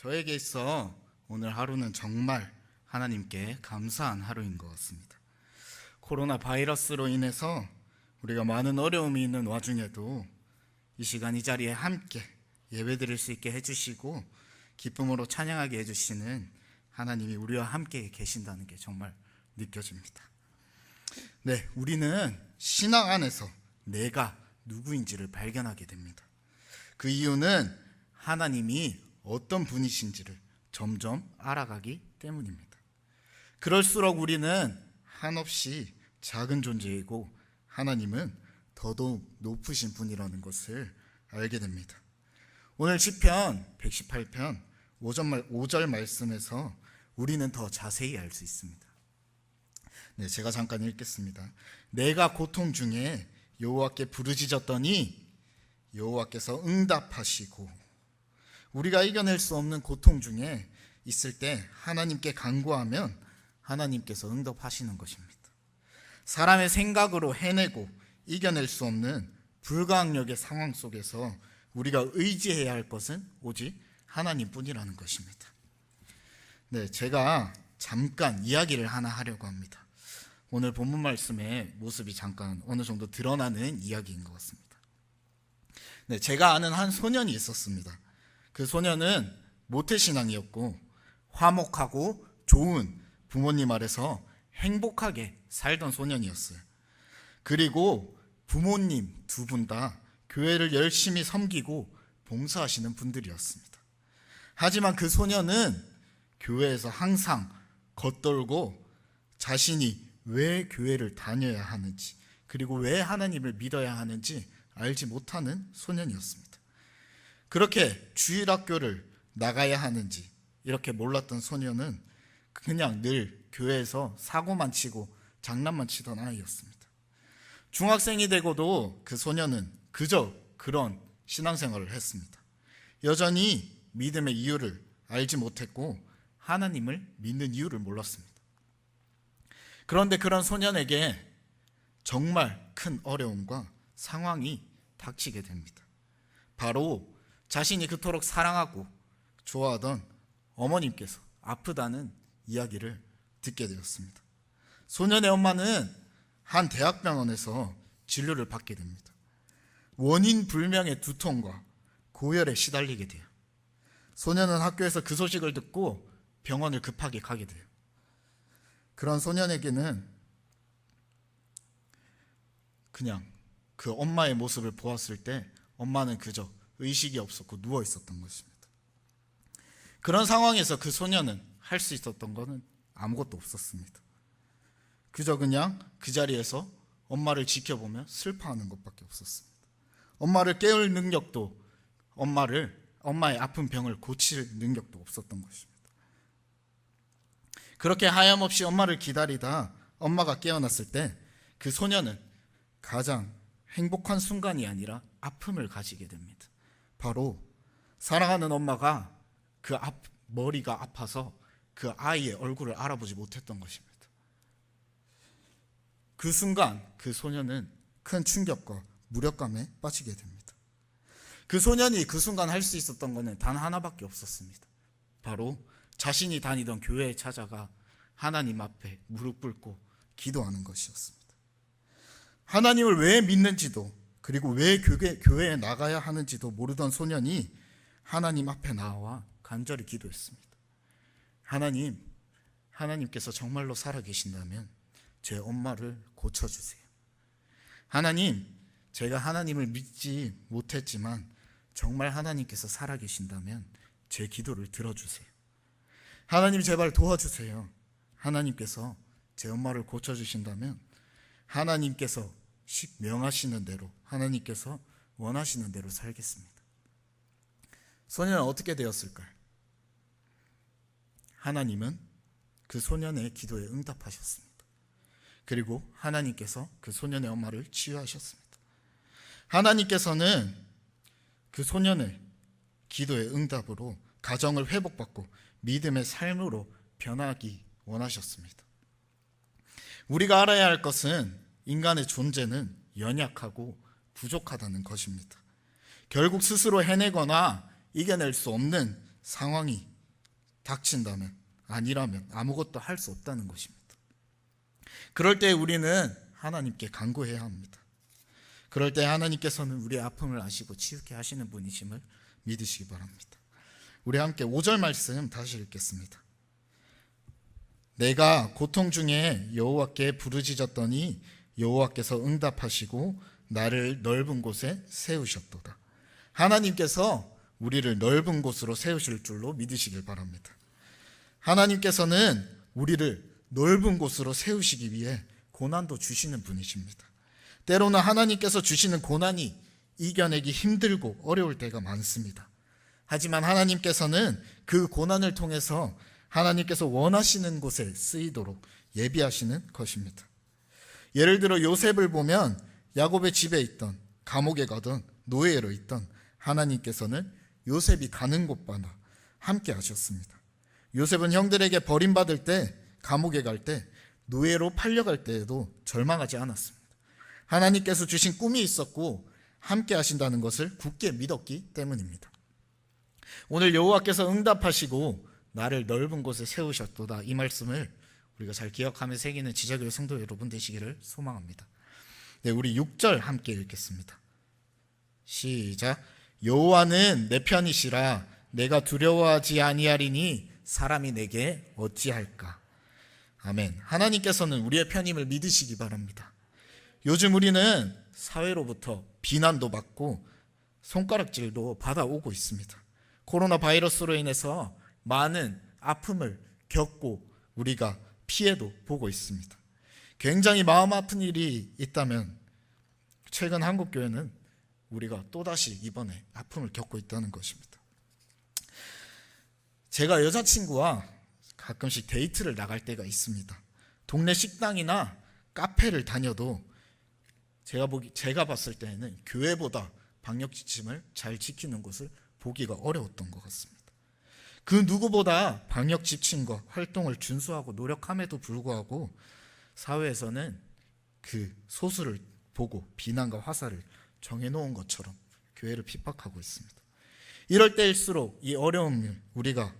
저에게 있어 오늘 하루는 정말 하나님께 감사한 하루인 것 같습니다. 코로나 바이러스로 인해서 우리가 많은 어려움이 있는 와중에도 이 시간 이 자리에 함께 예배드릴 수 있게 해주시고 기쁨으로 찬양하게 해주시는 하나님이 우리와 함께 계신다는 게 정말 느껴집니다. 네, 우리는 신앙 안에서 내가 누구인지를 발견하게 됩니다. 그 이유는 하나님이 어떤 분이신지를 점점 알아가기 때문입니다. 그럴수록 우리는 한없이 작은 존재이고 하나님은 더더욱 높으신 분이라는 것을 알게 됩니다. 오늘 시편 118편 5절 말씀에서 우리는 더 자세히 알 수 있습니다. 네, 제가 잠깐 읽겠습니다. 내가 고통 중에 여호와께 부르짖었더니 여호와께서 응답하시고, 우리가 이겨낼 수 없는 고통 중에 있을 때 하나님께 간구하면 하나님께서 응답하시는 것입니다. 사람의 생각으로 해내고 이겨낼 수 없는 불가항력의 상황 속에서 우리가 의지해야 할 것은 오직 하나님뿐이라는 것입니다. 네, 제가 잠깐 이야기를 하나 하려고 합니다. 오늘 본문 말씀의 모습이 잠깐 어느 정도 드러나는 이야기인 것 같습니다. 네, 제가 아는 한 소년이 있었습니다. 그 소년은 모태신앙이었고 화목하고 좋은 부모님 아래서 행복하게 살던 소년이었어요. 그리고 부모님 두 분 다 교회를 열심히 섬기고 봉사하시는 분들이었습니다. 하지만 그 소년은 교회에서 항상 겉돌고 자신이 왜 교회를 다녀야 하는지, 그리고 왜 하나님을 믿어야 하는지 알지 못하는 소년이었습니다. 그렇게 주일학교를 나가야 하는지 이렇게 몰랐던 소년은 그냥 늘 교회에서 사고만 치고 장난만 치던 아이였습니다. 중학생이 되고도 그 소년은 그저 그런 신앙생활을 했습니다. 여전히 믿음의 이유를 알지 못했고 하나님을 믿는 이유를 몰랐습니다. 그런데 그런 소년에게 정말 큰 어려움과 상황이 닥치게 됩니다. 바로 자신이 그토록 사랑하고 좋아하던 어머님께서 아프다는 이야기를 듣게 되었습니다. 소년의 엄마는 한 대학병원에서 진료를 받게 됩니다. 원인 불명의 두통과 고열에 시달리게 돼요. 소년은 학교에서 그 소식을 듣고 병원을 급하게 가게 돼요. 그런 소년에게는 그냥 그 엄마의 모습을 보았을 때 엄마는 그저 의식이 없었고 누워 있었던 것입니다. 그런 상황에서 그 소년은 할 수 있었던 것은 아무것도 없었습니다. 그저 그냥 그 자리에서 엄마를 지켜보며 슬퍼하는 것밖에 없었습니다. 엄마를 깨울 능력도, 엄마의 아픈 병을 고칠 능력도 없었던 것입니다. 그렇게 하염없이 엄마를 기다리다 엄마가 깨어났을 때 그 소년은 가장 행복한 순간이 아니라 아픔을 가지게 됩니다. 바로 사랑하는 엄마가 머리가 아파서 그 아이의 얼굴을 알아보지 못했던 것입니다. 그 순간 그 소년은 큰 충격과 무력감에 빠지게 됩니다. 그 소년이 그 순간 할 수 있었던 것은 단 하나밖에 없었습니다. 바로 자신이 다니던 교회에 찾아가 하나님 앞에 무릎 꿇고 기도하는 것이었습니다. 하나님을 왜 믿는지도, 그리고 왜 교회에 나가야 하는지도 모르던 소년이 하나님 앞에 나와 간절히 기도했습니다. 하나님께서 정말로 살아계신다면 제 엄마를 고쳐주세요. 하나님, 제가 하나님을 믿지 못했지만 정말 하나님께서 살아계신다면 제 기도를 들어주세요. 하나님, 제발 도와주세요. 하나님께서 제 엄마를 고쳐주신다면 하나님께서 명하시는 대로, 하나님께서 원하시는 대로 살겠습니다. 소년은 어떻게 되었을까요? 하나님은 그 소년의 기도에 응답하셨습니다. 그리고 하나님께서 그 소년의 엄마를 치유하셨습니다. 하나님께서는 그 소년의 기도의 응답으로 가정을 회복받고 믿음의 삶으로 변하기 원하셨습니다. 우리가 알아야 할 것은 인간의 존재는 연약하고 부족하다는 것입니다. 결국 스스로 해내거나 이겨낼 수 없는 상황이 닥친다면, 아니라면 아무것도 할 수 없다는 것입니다. 그럴 때 우리는 하나님께 간구해야 합니다. 그럴 때 하나님께서는 우리의 아픔을 아시고 치유케 하시는 분이심을 믿으시기 바랍니다. 우리 함께 5절 말씀 다시 읽겠습니다. 내가 고통 중에 여호와께 부르짖었더니 여호와께서 응답하시고 나를 넓은 곳에 세우셨도다. 하나님께서 우리를 넓은 곳으로 세우실 줄로 믿으시길 바랍니다. 하나님께서는 우리를 넓은 곳으로 세우시기 위해 고난도 주시는 분이십니다. 때로는 하나님께서 주시는 고난이 이겨내기 힘들고 어려울 때가 많습니다. 하지만 하나님께서는 그 고난을 통해서 하나님께서 원하시는 곳에 쓰이도록 예비하시는 것입니다. 예를 들어 요셉을 보면 야곱의 집에 있던, 감옥에 가던, 노예로 있던 하나님께서는 요셉이 가는 곳마다 함께 하셨습니다. 요셉은 형들에게 버림받을 때, 감옥에 갈 때, 노예로 팔려갈 때에도 절망하지 않았습니다. 하나님께서 주신 꿈이 있었고 함께 하신다는 것을 굳게 믿었기 때문입니다. 오늘 여호와께서 응답하시고 나를 넓은 곳에 세우셨도다, 이 말씀을 우리가 잘 기억하며 새기는 지자교회 성도 여러분 되시기를 소망합니다. 네, 우리 6절 함께 읽겠습니다. 시작. 여호와는 내 편이시라 내가 두려워하지 아니하리니 사람이 내게 어찌할까. 아멘. 하나님께서는 우리의 편임을 믿으시기 바랍니다. 요즘 우리는 사회로부터 비난도 받고 손가락질도 받아오고 있습니다. 코로나 바이러스로 인해서 많은 아픔을 겪고 우리가 피해도 보고 있습니다. 굉장히 마음 아픈 일이 있다면 최근 한국교회는 우리가 또다시 이번에 아픔을 겪고 있다는 것입니다. 제가 여자친구와 가끔씩 데이트를 나갈 때가 있습니다. 동네 식당이나 카페를 다녀도 제가 봤을 때는 교회보다 방역 지침을 잘 지키는 곳을 보기가 어려웠던 것 같습니다. 그 누구보다 방역 지침과 활동을 준수하고 노력함에도 불구하고 사회에서는 그 소수를 보고 비난과 화살을 정해놓은 것처럼 교회를 핍박하고 있습니다. 이럴 때일수록, 이 어려움을 우리가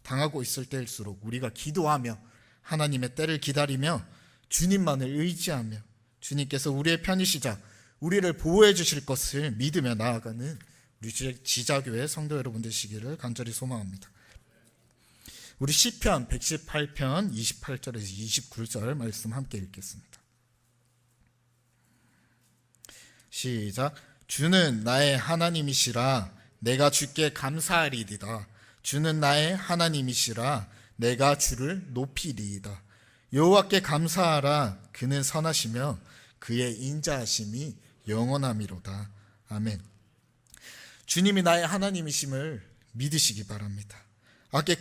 당하고 있을 때일수록 우리가 기도하며 하나님의 때를 기다리며 주님만을 의지하며 주님께서 우리의 편이시자 우리를 보호해 주실 것을 믿으며 나아가는 우리 지자교회 성도 여러분 되시기를 간절히 소망합니다. 우리 시편 118편 28절에서 29절 말씀 함께 읽겠습니다. 시작. 주는 나의 하나님이시라 내가 주께 감사하리이다. 주는 나의 하나님이시라 내가 주를 높이리이다. 여호와께 감사하라. 그는 선하시며 그의 인자하심이 영원함이로다. 아멘. 주님이 나의 하나님이심을 믿으시기 바랍니다.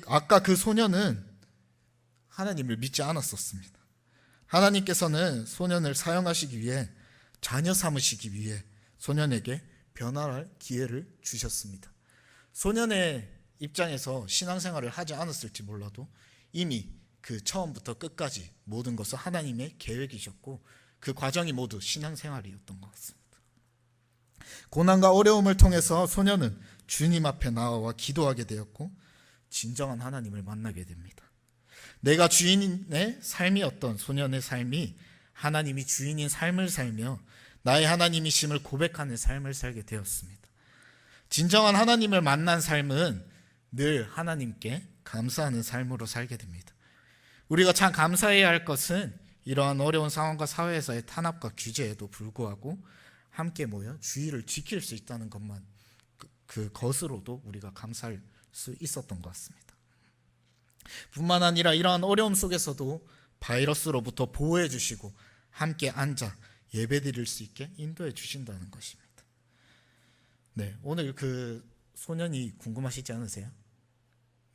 아까 그 소년은 하나님을 믿지 않았었습니다. 하나님께서는 소년을 사용하시기 위해, 자녀 삼으시기 위해 소년에게 변화할 기회를 주셨습니다. 소년의 입장에서 신앙생활을 하지 않았을지 몰라도 이미 그 처음부터 끝까지 모든 것은 하나님의 계획이셨고 그 과정이 모두 신앙생활이었던 것 같습니다. 고난과 어려움을 통해서 소년은 주님 앞에 나와 기도하게 되었고 진정한 하나님을 만나게 됩니다. 내가 주인의 삶이었던 소년의 삶이 하나님이 주인인 삶을 살며 나의 하나님이심을 고백하는 삶을 살게 되었습니다. 진정한 하나님을 만난 삶은 늘 하나님께 감사하는 삶으로 살게 됩니다. 우리가 참 감사해야 할 것은 이러한 어려운 상황과 사회에서의 탄압과 규제에도 불구하고 함께 모여 주의를 지킬 수 있다는 것만, 그것으로도 우리가 감사할 수 있었던 것 같습니다. 뿐만 아니라 이러한 어려움 속에서도 바이러스로부터 보호해 주시고 함께 앉아 예배 드릴 수 있게 인도해 주신다는 것입니다. 네, 오늘 그 소년이 궁금하시지 않으세요?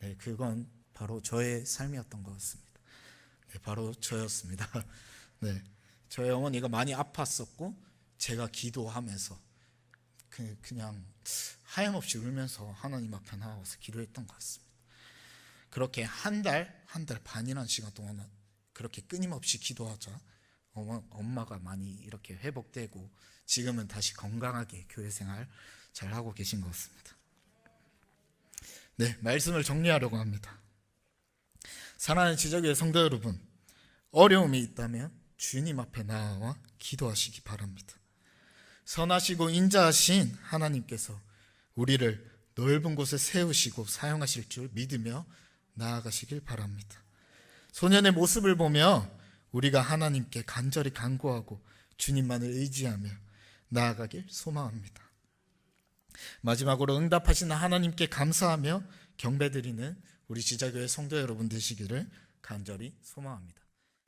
네, 그건 바로 저의 삶이었던 것 같습니다. 네, 바로 저였습니다. 네, 저희 어머니가 많이 아팠었고 제가 기도하면서 그냥 하염없이 울면서 하나님 앞에 나와서 기도했던 것 같습니다. 그렇게 한 달 반이라는 시간 동안 그렇게 끊임없이 기도하자 엄마가 많이 이렇게 회복되고 지금은 다시 건강하게 교회 생활 잘 하고 계신 것 같습니다. 네, 말씀을 정리하려고 합니다. 사랑하는 지저교회 성도 여러분, 어려움이 있다면 주님 앞에 나아와 기도하시기 바랍니다. 선하시고 인자하신 하나님께서 우리를 넓은 곳에 세우시고 사용하실 줄 믿으며 나아가시길 바랍니다. 소년의 모습을 보며 우리가 하나님께 간절히 간구하고 주님만을 의지하며 나아가길 소망합니다. 마지막으로 응답하시는 하나님께 감사하며 경배드리는 우리 지자교회 성도 여러분 되시기를 간절히 소망합니다.